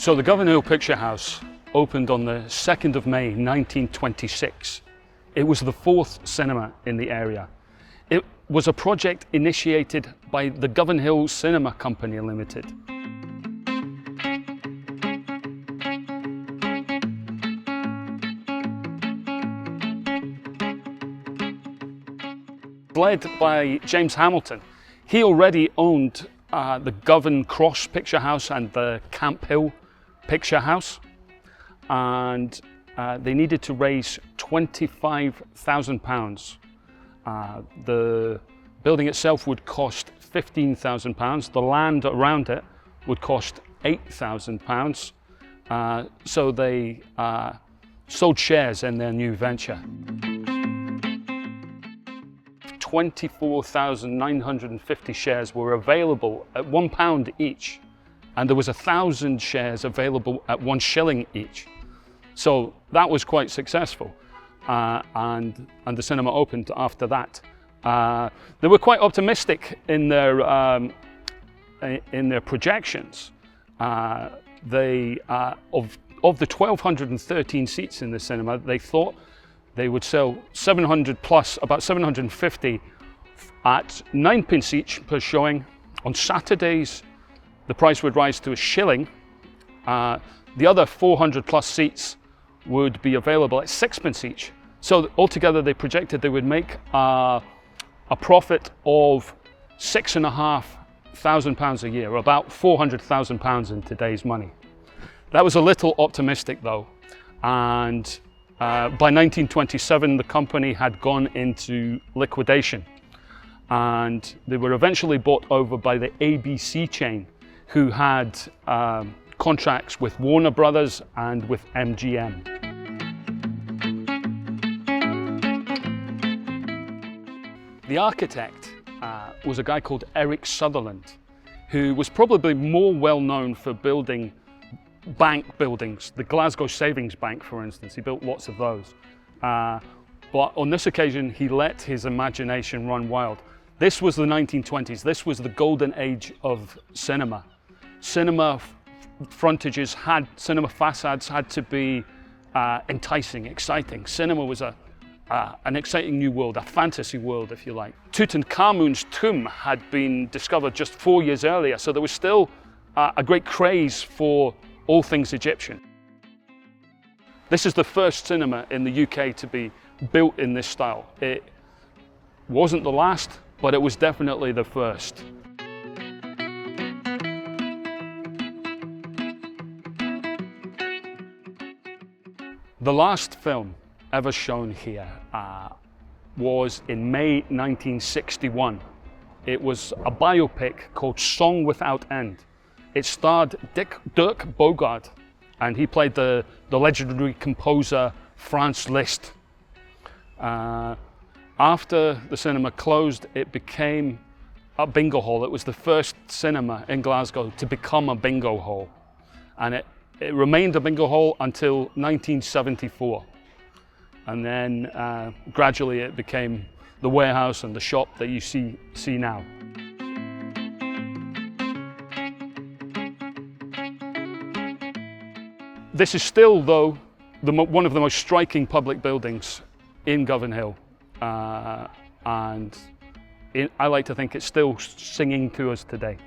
So the Govanhill Picture House opened on the 2nd of May 1926. It was the 4th cinema in the area. It was a project initiated by the Govanhill Cinema Company Limited. Led by James Hamilton. He already owned the Govan Cross Picture House and the Camp Hill Picture House, and they needed to raise £25,000. The building itself would cost £15,000. The land around it would cost £8,000. So they sold shares in their new venture. 24,950 shares were available at £1 each, and there was 1,000 shares available at £1 shilling each. So that was quite successful, and the cinema opened after that. They were quite optimistic in their projections. Of the 1,213 seats in the cinema, they thought they would sell 700 plus, about 750 at 9p each per showing. On Saturdays, the price would rise to £1 shilling. The other 400 plus seats would be available at 6p each. So altogether, they projected they would make a profit of £6,500 a year, or about £400,000 in today's money. That was a little optimistic though, and by 1927, the company had gone into liquidation, and they were eventually bought over by the ABC chain, who had contracts with Warner Brothers and with MGM. The architect was a guy called Eric Sutherland, who was probably more well known for building bank buildings, the Glasgow Savings Bank, for instance. He built lots of those. But on this occasion, he let his imagination run wild. This was the 1920s. This was the golden age of cinema. Cinema frontages cinema facades had to be enticing, exciting. Cinema was an exciting new world, a fantasy world, if you like. Tutankhamun's tomb had been discovered just 4 years earlier, so there was still a great craze for all things Egyptian. This is the first cinema in the UK to be built in this style. It wasn't the last, but it was definitely the first. The last film ever shown here was in May 1961. It was a biopic called Song Without End. It starred Dirk Bogarde, and he played the legendary composer Franz Liszt. After the cinema closed, it became a bingo hall. It was the first cinema in Glasgow to become a bingo hall. And it remained a bingo hall until 1974. And then gradually it became the warehouse and the shop that you see now. This is still, though, one of the most striking public buildings in Govanhill, and I like to think it's still singing to us today.